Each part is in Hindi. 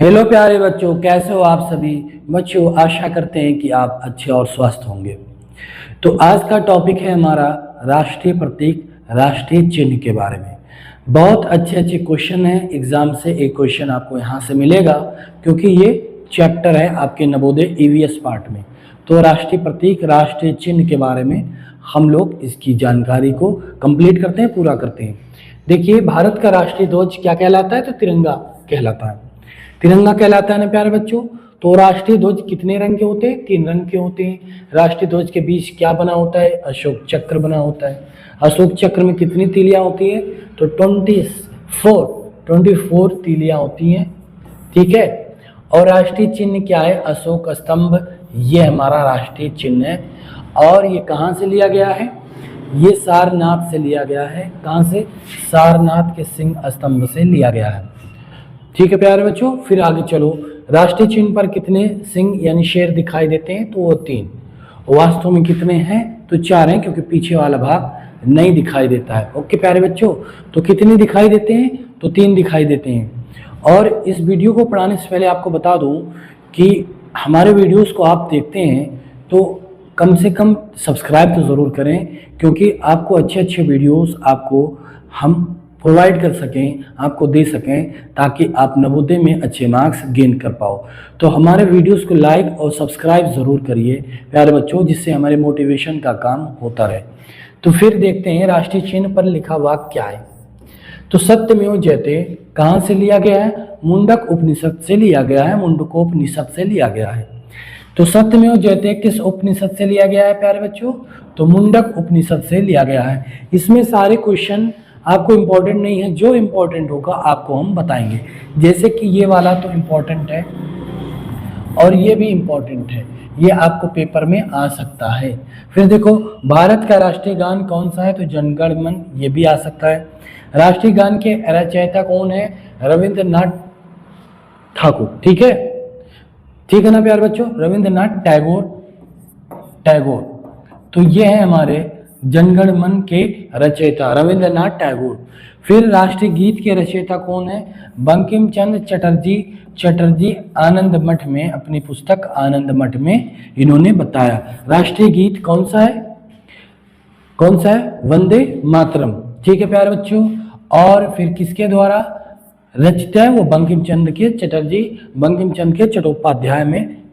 हेलो प्यारे बच्चों, कैसे हो आप सभी बच्चों। आशा करते हैं कि आप अच्छे और स्वस्थ होंगे। तो आज का टॉपिक है हमारा राष्ट्रीय प्रतीक, राष्ट्रीय चिन्ह के बारे में। बहुत अच्छे अच्छे क्वेश्चन हैं, एग्जाम से एक क्वेश्चन आपको यहाँ से मिलेगा क्योंकि ये चैप्टर है आपके नवोदय ईवीएस पार्ट में। तो राष्ट्रीय प्रतीक, राष्ट्रीय चिन्ह के बारे में हम लोग इसकी जानकारी को कंप्लीट करते हैं, पूरा करते हैं। देखिए, भारत का राष्ट्रीय ध्वज क्या कहलाता है? तो तिरंगा कहलाता है। तिरंगा कहलाता है ना प्यारे बच्चों। तो राष्ट्रीय ध्वज कितने रंग के होते हैं? 3 रंग के होते हैं। राष्ट्रीय ध्वज के बीच क्या बना होता है? अशोक चक्र बना होता है। अशोक चक्र में कितनी तीलियां होती हैं? तो 24 तीलियां होती हैं। ठीक है। और राष्ट्रीय चिन्ह क्या है? अशोक स्तंभ। ये हमारा राष्ट्रीय चिन्ह है। और ये कहाँ से लिया गया है? ये सारनाथ से लिया गया है। कहाँ से? सारनाथ के सिंह स्तंभ से लिया गया है। ठीक है प्यारे बच्चों, फिर आगे चलो। राष्ट्रीय चिन्ह पर कितने सिंह यानी शेर दिखाई देते हैं? तो वो 3। वास्तव में कितने हैं? तो 4 हैं, क्योंकि पीछे वाला भाग नहीं दिखाई देता है। ओके प्यारे बच्चों, तो कितने दिखाई देते हैं? तो 3 दिखाई देते हैं। और इस वीडियो को पढ़ाने से पहले आपको बता दूं कि हमारे वीडियोस को आप देखते हैं तो कम से कम सब्सक्राइब तो ज़रूर करें, क्योंकि आपको अच्छे अच्छे वीडियोस आपको हम प्रोवाइड कर सकें, आपको दे सकें, ताकि आप नवोदय में अच्छे मार्क्स गेन कर पाओ। तो हमारे वीडियोस को लाइक और सब्सक्राइब ज़रूर करिए प्यारे बच्चों, जिससे हमारे मोटिवेशन का काम होता रहे। तो फिर देखते हैं राष्ट्रीय चिन्ह पर लिखा वाक्य क्या है। तो सत्यमेव जयते कहाँ से लिया गया है? मुंडक उपनिषद से लिया गया है। मुंडकोपनिषद से लिया गया है। तो सत्यमेव जयते किस उपनिषद से लिया गया है प्यारे बच्चों? तो मुंडक उपनिषद से लिया गया है। इसमें सारे क्वेश्चन आपको इम्पोर्टेंट नहीं है, जो इम्पोर्टेंट होगा आपको हम बताएंगे। जैसे कि ये वाला तो इम्पोर्टेंट है और ये भी इम्पोर्टेंट है, ये आपको पेपर में आ सकता है। फिर देखो, भारत का राष्ट्रीय गान कौन सा है? तो जनगण मन, ये भी आ सकता है। राष्ट्रीय गान के रचयिता कौन है? रविंद्रनाथ ठाकुर। ठीक है, ठीक है ना प्यारे बच्चों? रविंद्रनाथ टैगोर। तो ये है हमारे जनगण मन के रचयिता रविंद्रनाथ टैगोर। फिर राष्ट्रीय गीत के रचयिता कौन है? बंकिम चंद्र चटर्जी आनंद मठ में, अपनी पुस्तक आनंद मठ में इन्होंने बताया। राष्ट्रीय गीत कौन सा है? कौन सा है? वंदे मातरम। ठीक है प्यारे बच्चों। और फिर किसके द्वारा रचित है? वो बंकिम चंद्र के चट्टोपाध्याय में।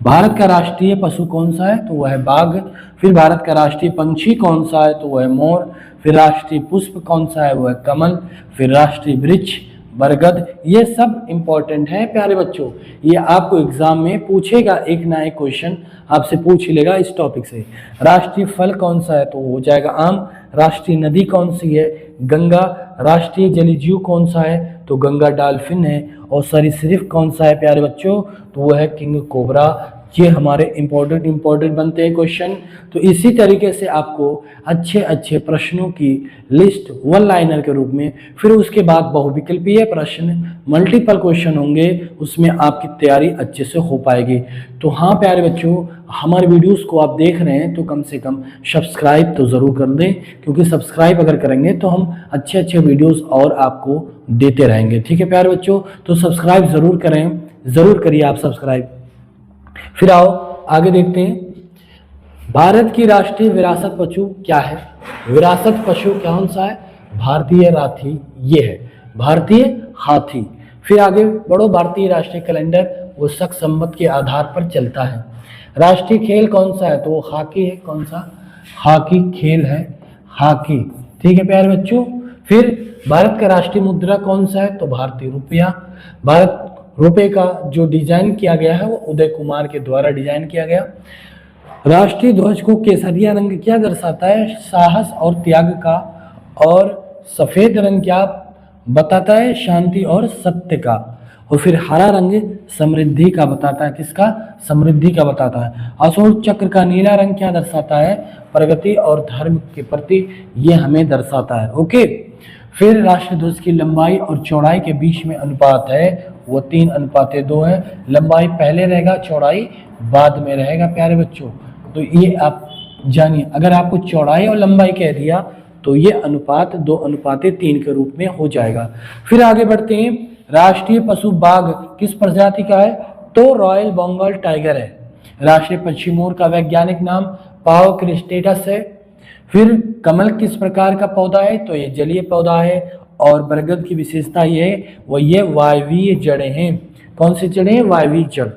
भारत का राष्ट्रीय पशु कौन सा है? तो वह है बाघ। फिर भारत का राष्ट्रीय पंछी कौन सा है? तो वह है मोर। फिर राष्ट्रीय पुष्प कौन सा है? वह है कमल। फिर राष्ट्रीय वृक्ष बरगद। ये सब इंपॉर्टेंट है प्यारे बच्चों, ये आपको एग्जाम में पूछेगा, एक ना एक क्वेश्चन आपसे पूछ लेगा इस टॉपिक से। राष्ट्रीय फल कौन सा है? तो हो जाएगा आम। राष्ट्रीय नदी कौन सी है? गंगा। राष्ट्रीय जलीय जीव कौन सा है? तो गंगा डॉल्फिन है। और सरीसृप कौन सा है प्यारे बच्चों? तो वह है किंग कोबरा। ये हमारे इंपॉर्टेंट बनते हैं क्वेश्चन। तो इसी तरीके से आपको अच्छे अच्छे प्रश्नों की लिस्ट 1 लाइनर के रूप में, फिर उसके बाद बहुविकल्पीय प्रश्न, मल्टीपल क्वेश्चन होंगे, उसमें आपकी तैयारी अच्छे से हो पाएगी। तो हाँ प्यारे बच्चों, हमारे वीडियोस को आप देख रहे हैं तो कम से कम सब्सक्राइब तो ज़रूर कर दें, क्योंकि सब्सक्राइब अगर करेंगे तो हम अच्छे अच्छे वीडियोस और आपको देते रहेंगे। ठीक है प्यारे बच्चों, तो सब्सक्राइब ज़रूर करें, ज़रूर करिए आप सब्सक्राइब। फिर आओ आगे देखते हैं। भारत की राष्ट्रीय विरासत पशु क्या है? विरासत पशु कौन सा है? भारतीय हाथी। ये है भारतीय हाथी। फिर आगे बढ़ो। भारतीय राष्ट्रीय कैलेंडर वो शक संवत के आधार पर चलता है। राष्ट्रीय खेल कौन सा है? तो वो हॉकी है। कौन सा? हॉकी खेल है, हॉकी। ठीक है प्यारे बच्चों। फिर भारत का राष्ट्रीय मुद्रा कौन सा है? तो भारतीय रुपया। भारत रुपए का जो डिजाइन किया गया है वो उदय कुमार के द्वारा डिजाइन किया गया। राष्ट्रीय ध्वज को केसरिया रंग क्या दर्शाता है? साहस और त्याग का। और सफेद रंग क्या बताता है? शांति और सत्य का। और फिर हरा रंग समृद्धि का बताता है। किसका? समृद्धि का बताता है। अशोक चक्र का नीला रंग क्या दर्शाता है? प्रगति और धर्म के प्रति ये हमें दर्शाता है। ओके। फिर राष्ट्रीय ध्वज की लंबाई और चौड़ाई के बीच में अनुपात है वो 3:2 है। लंबाई पहले रहेगा, चौड़ाई बाद में रहेगा प्यारे बच्चों। तो ये आप जानिए, अगर आपको चौड़ाई और लंबाई कह दिया तो ये अनुपात 2:3 के रूप में हो जाएगा। फिर आगे बढ़ते हैं। राष्ट्रीय पशु बाघ किस प्रजाति का है? तो रॉयल बंगाल टाइगर है। राष्ट्रीय पक्षी मोर का वैज्ञानिक नाम पाव क्रिस्टेटस है। फिर कमल किस प्रकार का पौधा है? तो ये जलीय पौधा है। और बरगद की विशेषता ये है वो ये वायवीय जड़ें हैं। कौन सी जड़ें हैं? वायवीय जड़।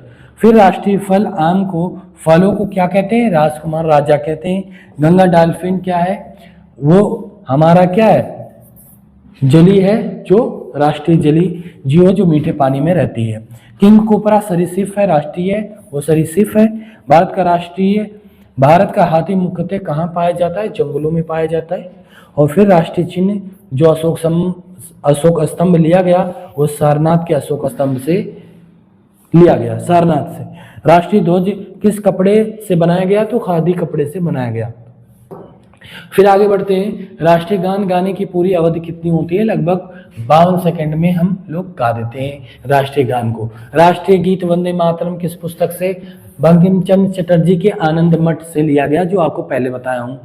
फिर राष्ट्रीय फल आम को, फलों को क्या कहते हैं? राजकुमार राजा कहते हैं। गंगा डॉल्फिन क्या है? वो हमारा क्या है? जली है, जो राष्ट्रीय जली जीव है जो मीठे पानी में रहती है। किंग कोबरा सरीसृप है, राष्ट्रीय वो सरीसृप है। भारत का हाथी मुख्यतः कहाँ पाया जाता है? जंगलों में पाया जाता है। और फिर राष्ट्रीय चिन्ह जो अशोक स्तंभ लिया गया वो सारनाथ के अशोक स्तंभ से लिया गया, सारनाथ से। राष्ट्रीय ध्वज किस कपड़े से बनाया गया? तो खादी कपड़े से बनाया गया। फिर आगे बढ़ते हैं। राष्ट्रीय गान गाने की पूरी अवधि कितनी होती है? लगभग 52 सेकंड में हम लोग गा देते हैं राष्ट्रीय गान को। राष्ट्रीय गीत वंदे मातरम किस पुस्तक से? बंकिम चंद्र चटर्जी के आनंद मठ से लिया गया, जो आपको पहले बताया हूँ।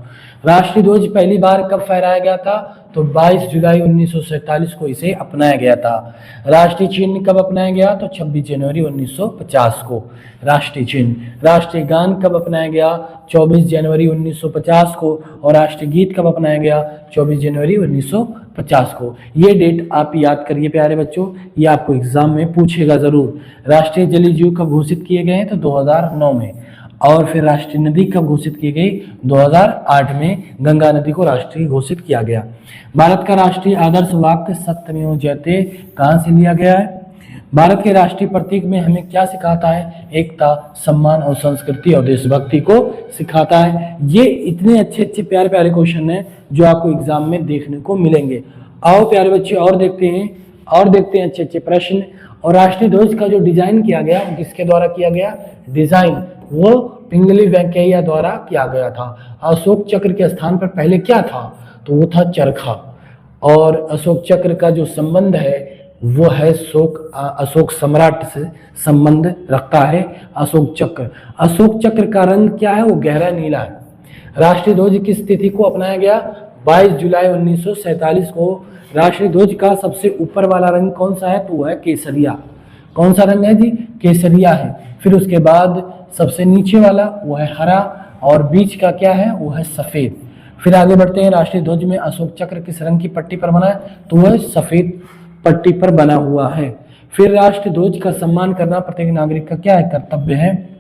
राष्ट्रीय ध्वज पहली बार कब फहराया गया था? तो 22 जुलाई 1947 को इसे अपनाया गया था। राष्ट्रीय चिन्ह कब अपनाया गया? तो 26 जनवरी 1950 को राष्ट्रीय चिन्ह। राष्ट्रीय गान कब अपनाया गया? 24 जनवरी 1950 को। और राष्ट्रीय गीत कब अपनाया गया? 24 जनवरी 1950 को। ये डेट आप याद करिए प्यारे बच्चों, ये आपको एग्जाम में पूछेगा जरूर। राष्ट्रीय जलीय जीव कब घोषित किए गए हैं? तो 2009 में। और फिर राष्ट्रीय नदी कब घोषित की गई? 2008 में गंगा नदी को राष्ट्रीय घोषित किया गया। भारत का राष्ट्रीय आदर्श वाक्य सत्यमेव जयते कहाँ से लिया गया है? भारत के राष्ट्रीय प्रतीक में हमें क्या सिखाता है? एकता, सम्मान और संस्कृति और देशभक्ति को सिखाता है। ये इतने अच्छे अच्छे प्यारे प्यारे क्वेश्चन हैं जो आपको एग्जाम में देखने को मिलेंगे। आओ प्यारे बच्चे और देखते हैं अच्छे अच्छे प्रश्न। और राष्ट्रीय ध्वज का जो डिजाइन किया गया वो किसके द्वारा किया गया? डिजाइन वो पिंगली वेंकैया द्वारा किया गया था। अशोक चक्र के स्थान पर पहले क्या था? तो वो था चरखा। और अशोक चक्र का जो संबंध है वो है अशोक सम्राट से संबंध रखता है अशोक चक्र का रंग क्या है? वो गहरा नीला है। राष्ट्रीय ध्वज किस तिथि को अपनाया गया? 22 जुलाई 1947 को। राष्ट्रीय ध्वज का सबसे ऊपर वाला रंग कौन सा है? तो वो है केसरिया। कौन सा रंग है जी? केसरिया है। फिर उसके बाद सबसे नीचे वाला वो है हरा और बीच का क्या है? वो है सफेद। फिर आगे बढ़ते हैं। राष्ट्रीय ध्वज में अशोक चक्र किस रंग की पट्टी पर बना है? तो वह सफेद पट्टी पर बना हुआ है। फिर राष्ट्रीय ध्वज का सम्मान करना प्रत्येक नागरिक का क्या है? कर्तव्य है।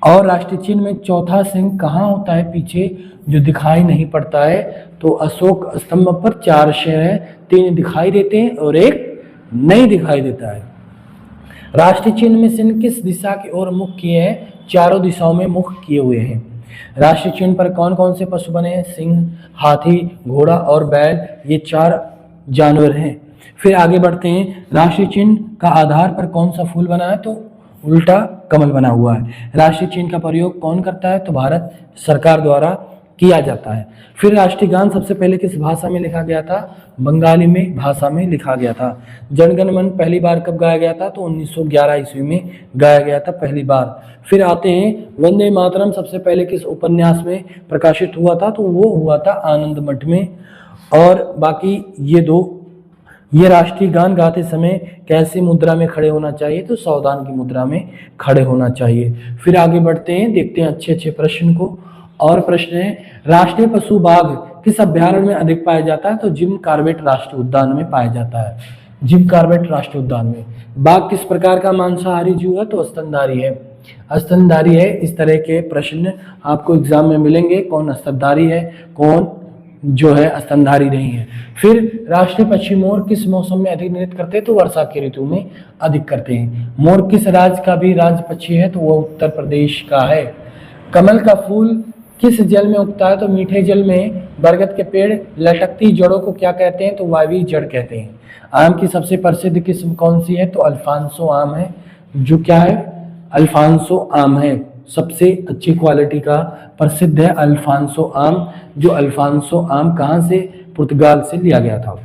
और राष्ट्रीय चिन्ह में चौथा सिंह कहाँ होता है? पीछे जो दिखाई नहीं पड़ता है। तो अशोक स्तंभ पर 4 शेर है, 3 दिखाई देते हैं और 1 नहीं दिखाई देता है। राष्ट्रीय चिन्ह में सिंह किस दिशा की ओर मुख किए हैं? चारों दिशाओं में मुख किए हुए हैं। राष्ट्रीय चिन्ह पर कौन कौन से पशु बने हैं? सिंह, हाथी, घोड़ा और बैल, ये 4 जानवर हैं। फिर आगे बढ़ते हैं। राष्ट्रीय चिन्ह का आधार पर कौन सा फूल बना है? तो उल्टा कमल बना हुआ है। राष्ट्रीय चिन्ह का प्रयोग कौन करता है? तो भारत सरकार द्वारा किया जाता है। फिर राष्ट्रीय गान सबसे पहले किस भाषा में लिखा गया था? बंगाली में भाषा में लिखा गया था। जनगण मन पहली बार कब गाया गया था? तो 1911 ईस्वी में गाया गया था पहली बार। फिर आते हैं वंदे मातरम सबसे पहले किस उपन्यास में प्रकाशित हुआ था? तो वो हुआ था आनंद मठ में। और बाकी ये राष्ट्रीय गान गाते समय कैसी मुद्रा में खड़े होना चाहिए? तो सावधान की मुद्रा में खड़े होना चाहिए। फिर आगे बढ़ते हैं, देखते हैं अच्छे अच्छे प्रश्न को। और प्रश्न है राष्ट्रीय पशु बाघ किस अभ्यारण्य में अधिक पाया जाता है? तो जिम कॉर्बेट राष्ट्रीय उद्यान में पाया जाता है। जिम कॉर्बेट राष्ट्रीय उद्यान में। बाघ किस प्रकार का मांसाहारी जीव है? तो स्तनधारी है। स्तनधारी है। इस तरह के प्रश्न आपको एग्जाम में मिलेंगे। कौन स्तनधारी है, कौन जो है स्तनधारी नहीं है। फिर राष्ट्रीय पक्षी मोर किस मौसम में अधिक नृत्य करते हैं? तो वर्षा की ऋतु में अधिक करते हैं। मोर किस राज्य का भी राज्य पक्षी है? तो वह उत्तर प्रदेश का है। कमल का फूल किस जल में उगता है? तो मीठे जल में। बरगद के पेड़ लटकती जड़ों को क्या कहते हैं? तो वायवीय जड़ कहते हैं। आम की सबसे प्रसिद्ध किस्म कौन सी है? तो अल्फांसो आम है। जो क्या है? अल्फांसो आम है। सबसे अच्छी क्वालिटी का प्रसिद्ध है अल्फांसो आम। जो अल्फांसो आम कहाँ से? पुर्तगाल से लिया गया था।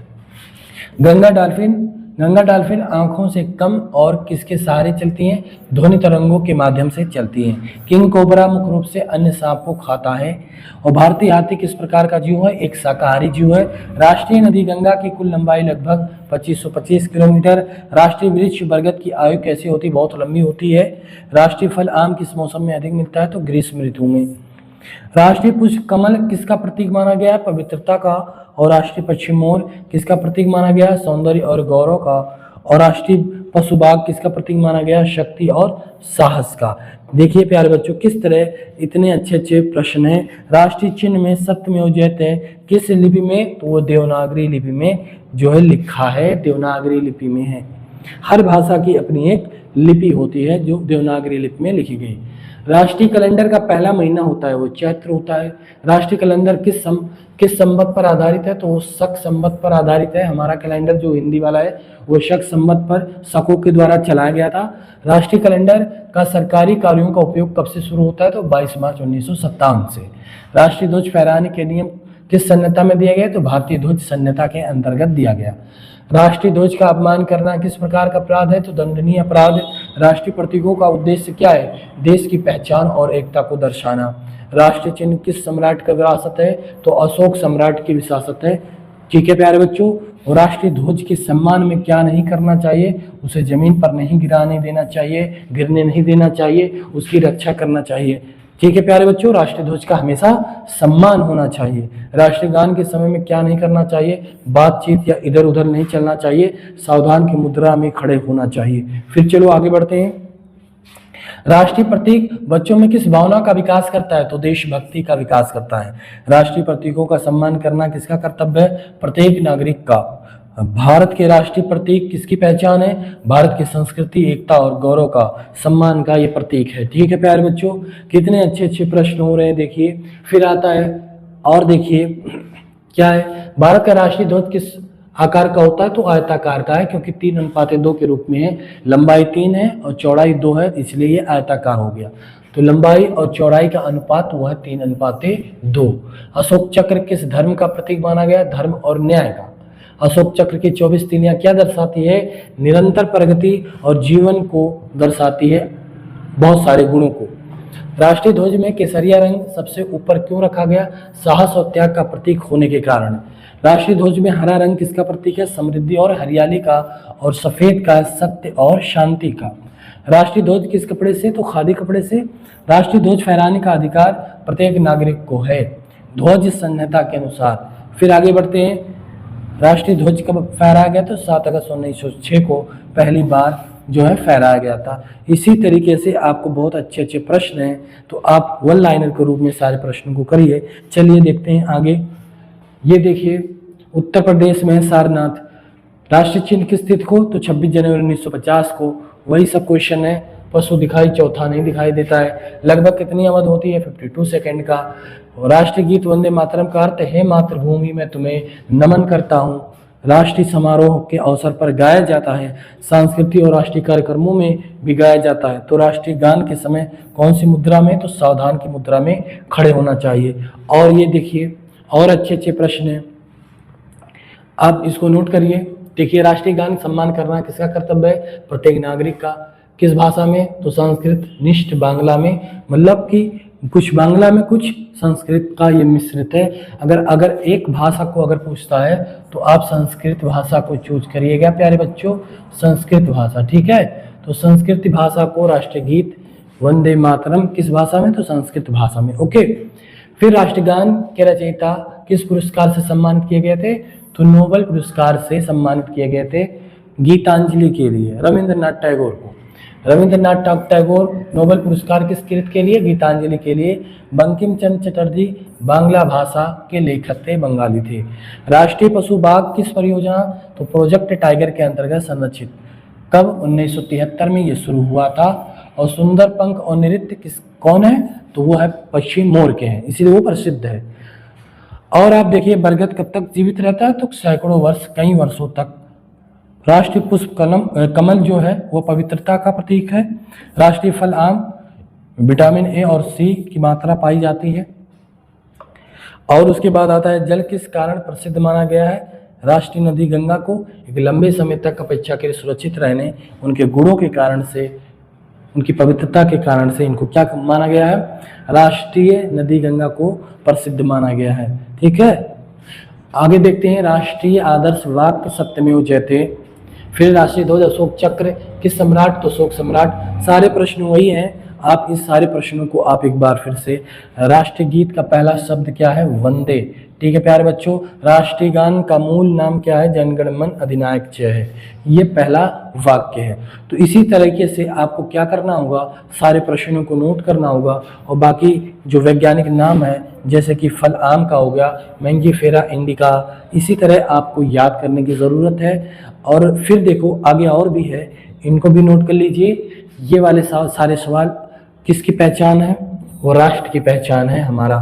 गंगा डॉल्फिन गंगा डॉल्फिन आंखों से कम और किसके सहारे चलती हैं? ध्वनि तरंगों के माध्यम से चलती हैं। किंग कोबरा मुख्य रूप से अन्य सांप को खाता है। और भारतीय हाथी किस प्रकार का जीव है? एक शाकाहारी जीव है। राष्ट्रीय नदी गंगा की कुल लंबाई लगभग 2525 किलोमीटर। राष्ट्रीय वृक्ष बरगद की आयु कैसी होती? बहुत लंबी होती है। राष्ट्रीय फल आम किस मौसम में अधिक मिलता है? तो ग्रीष्म ऋतु में। राष्ट्रीय पुष्प कमल किसका प्रतीक माना गया है? पवित्रता का। और राष्ट्रीय पक्षी मोर किसका प्रतीक माना गया है? सौंदर्य और गौरव का। और राष्ट्रीय पशु बाघ किसका प्रतीक माना गया है? शक्ति और साहस का। देखिए प्यारे बच्चों, किस तरह इतने अच्छे अच्छे प्रश्न हैं। राष्ट्रीय चिन्ह में सत्यमेव जयते किस लिपि में? तो वो देवनागरी लिपि में जो है लिखा है, देवनागरी लिपि में है। हर भाषा की अपनी एक लिपि होती है जो देवनागरी लिपि में लिखी गई। राष्ट्रीय कैलेंडर का पहला महीना होता है वो चैत्र होता है। राष्ट्रीय कैलेंडर किस संवत पर आधारित है? तो वो शक संवत पर आधारित है। हमारा कैलेंडर जो हिंदी वाला है वो शक संवत पर शकों के द्वारा चलाया गया था। राष्ट्रीय कैलेंडर का सरकारी कार्यों का उपयोग कब से शुरू होता है? तो 22 मार्च 1957 से। राष्ट्रीय ध्वज फहराने के नियम किस संहिता में दिया गया? तो भारतीय ध्वज संहिता के अंतर्गत दिया गया। राष्ट्रीय ध्वज का अपमान करना किस प्रकार का अपराध है? तो दंडनीय अपराध। राष्ट्रीय प्रतीकों का उद्देश्य क्या है? देश की पहचान और एकता को दर्शाना। राष्ट्रीय चिन्ह किस सम्राट का विरासत है? तो अशोक सम्राट की विरासत है। ठीक है प्यारे बच्चों, राष्ट्रीय ध्वज के सम्मान में क्या नहीं करना चाहिए? उसे जमीन पर नहीं गिराने देना चाहिए, गिरने नहीं देना चाहिए, उसकी रक्षा करना चाहिए। ठीक है प्यारे बच्चों, राष्ट्रीय ध्वज का हमेशा सम्मान होना चाहिए। राष्ट्रीय गान के समय में क्या नहीं करना चाहिए? बातचीत या इधर उधर नहीं चलना चाहिए, सावधान की मुद्रा में खड़े होना चाहिए। फिर चलो आगे बढ़ते हैं। राष्ट्रीय प्रतीक बच्चों में किस भावना का विकास करता है? तो देशभक्ति का विकास करता है। राष्ट्रीय प्रतीकों का सम्मान करना किसका कर्तव्य है? प्रत्येक नागरिक का। भारत के राष्ट्रीय प्रतीक किसकी पहचान है? भारत की संस्कृति, एकता और गौरव का सम्मान का ये प्रतीक है। ठीक है प्यारे बच्चों, कितने अच्छे अच्छे प्रश्न हो रहे हैं। देखिए फिर आता है और देखिए क्या है, भारत का राष्ट्रीय ध्वज किस आकार का होता है? तो आयताकार का है, क्योंकि 3:2 के रूप में है। लंबाई 3 है और चौड़ाई 2 है, इसलिए ये आयताकार हो गया। तो लंबाई और चौड़ाई का अनुपात वो है 3:2। अशोक चक्र किस धर्म का प्रतीक माना गया? धर्म और न्याय का। अशोक चक्र की 24 तीलियां क्या दर्शाती है? निरंतर प्रगति और जीवन को दर्शाती है, बहुत सारे गुणों को। राष्ट्रीय ध्वज में केसरिया रंग सबसे ऊपर क्यों रखा गया? साहस और त्याग का प्रतीक होने के कारण। राष्ट्रीय ध्वज में हरा रंग किसका प्रतीक है? समृद्धि और हरियाली का। और सफेद का सत्य और शांति का। राष्ट्रीय ध्वज किस कपड़े से? तो खादी कपड़े से। राष्ट्रीय ध्वज फहराने का अधिकार प्रत्येक नागरिक को है, ध्वज संहिता के अनुसार। फिर आगे बढ़ते हैं। राष्ट्रीय ध्वज कब फहराया गया? तो 7 अगस्त 1906 को पहली बार जो है फहराया गया था। इसी तरीके से आपको बहुत अच्छे अच्छे प्रश्न हैं, तो आप वन लाइनर के रूप में सारे प्रश्नों को करिए। चलिए देखते हैं आगे। ये देखिए, उत्तर प्रदेश में सारनाथ राष्ट्रीय चिन्ह किस तिथि को? तो 26 जनवरी 1950 को। वही सब क्वेश्चन है। पशु दिखाई चौथा नहीं दिखाई देता है। लगभग कितनी अवधि होती है? 52 सेकंड का। राष्ट्रीय गीत वंदे मातरम का अर्थ है मातृभूमि मैं तुम्हें नमन करता हूँ। राष्ट्रीय समारोह के अवसर पर गाया जाता है। सांस्कृतिक और राष्ट्रीय कार्यक्रमों में भी गाया जाता है। तो राष्ट्रीय गान के समय कौन सी मुद्रा में? तो सावधान की मुद्रा में खड़े होना चाहिए। और ये देखिए और अच्छे अच्छे प्रश्न हैं, आप इसको नोट करिए। देखिए, राष्ट्रीय गान सम्मान करना किसका कर्तव्य है? प्रत्येक नागरिक का। किस भाषा में? तो संस्कृत निष्ठ बांग्ला में, मतलब कि कुछ बांग्ला में कुछ संस्कृत का ये मिश्रित है। अगर एक भाषा को अगर पूछता है तो आप संस्कृत भाषा को चूज करिएगा प्यारे बच्चों, संस्कृत भाषा। ठीक है, तो संस्कृत भाषा को राष्ट्रीय गीत वंदे मातरम किस भाषा में? तो संस्कृत भाषा में। ओके। फिर राष्ट्रगान के रचयिता किस पुरस्कार से सम्मानित किए गए थे? तो नोबेल पुरस्कार से सम्मानित किए गए थे गीतांजलि के लिए रविंद्रनाथ टैगोर को। रविंद्रनाथ टैगोर नोबेल पुरस्कार किस कृत के लिए? गीतांजलि के लिए। बंकिम चंद्र चटर्जी बांग्ला भाषा के लेखक थे, बंगाली थे। राष्ट्रीय पशु बाघ किस परियोजना? तो प्रोजेक्ट टाइगर के अंतर्गत संरक्षित। कब? 1973 में ये शुरू हुआ था। और सुंदर पंख और नृत्य कौन है? तो वो है पक्षी मोर के हैं, इसीलिए वो प्रसिद्ध है। और आप देखिए, बरगद कब तक जीवित रहता है? तो सैकड़ों वर्ष, कई वर्षों तक। राष्ट्रीय पुष्प कमल जो है वो पवित्रता का प्रतीक है। राष्ट्रीय फल आम, विटामिन ए और सी की मात्रा पाई जाती है। और उसके बाद आता है जल किस कारण प्रसिद्ध माना गया है? राष्ट्रीय नदी गंगा को एक लंबे समय तक अपेक्षाकृत सुरक्षित रहने, उनके गुणों के कारण से, उनकी पवित्रता के कारण से इनको क्या माना गया है? राष्ट्रीय नदी गंगा को प्रसिद्ध माना गया है। ठीक है, आगे देखते हैं राष्ट्रीय आदर्श वाक्य सत्यमेव जयते। फिर राष्ट्रीय ध्वज अशोक चक्र, किस सम्राट? तो अशोक सम्राट। सारे प्रश्न वही हैं, आप इस सारे प्रश्नों को आप एक बार फिर से। राष्ट्रीय गीत का पहला शब्द क्या है? वंदे। ठीक है प्यारे बच्चों, राष्ट्रीय गान का मूल नाम क्या है? जन गण मन अधिनायक जय है। ये पहला वाक्य है। तो इसी तरीके से आपको क्या करना होगा? सारे प्रश्नों को नोट करना होगा और बाकी जो वैज्ञानिक नाम है जैसे कि फल आम का हो गया, मैंगीफेरा इंडिका, इसी तरह आपको याद करने की ज़रूरत है। और फिर देखो आगे और भी है, इनको भी नोट कर लीजिए। ये वाले सारे सवाल किसकी पहचान है? वो राष्ट्र की पहचान है, हमारा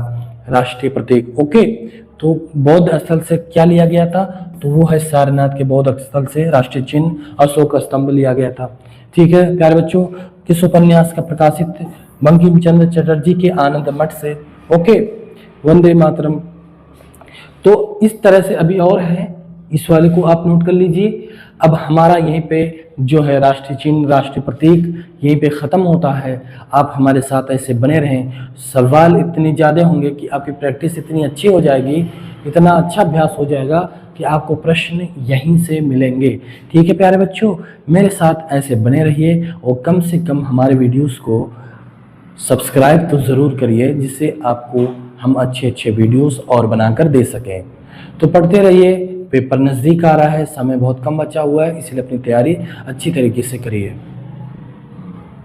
राष्ट्रीय प्रतीक। ओके, तो बौद्ध स्थल से क्या लिया गया था? तो वो है सारनाथ के बौद्ध स्थल से राष्ट्रीय चिन्ह अशोक स्तंभ लिया गया था। ठीक है प्यारे बच्चों, किस उपन्यास का प्रकाशित? बंकिम चंद्र चटर्जी के आनंद मठ से। ओके, वंदे मातरम। तो इस तरह से अभी और है, इस वाले को आप नोट कर लीजिए। अब हमारा यहीं पे जो है राष्ट्रीय चिन्ह, राष्ट्रीय प्रतीक यहीं पे ख़त्म होता है। आप हमारे साथ ऐसे बने रहें, सवाल इतने ज़्यादा होंगे कि आपकी प्रैक्टिस इतनी अच्छी हो जाएगी, इतना अच्छा अभ्यास हो जाएगा कि आपको प्रश्न यहीं से मिलेंगे। ठीक है प्यारे बच्चों, मेरे साथ ऐसे बने रहिए और कम से कम हमारे वीडियोज़ को सब्सक्राइब तो ज़रूर करिए, जिससे आपको हम अच्छे अच्छे वीडियोज़ और बनाकर दे सकें। तो पढ़ते रहिए, पेपर नज़दीक आ रहा है, समय बहुत कम बचा हुआ है, इसलिए अपनी तैयारी अच्छी तरीके से करिए।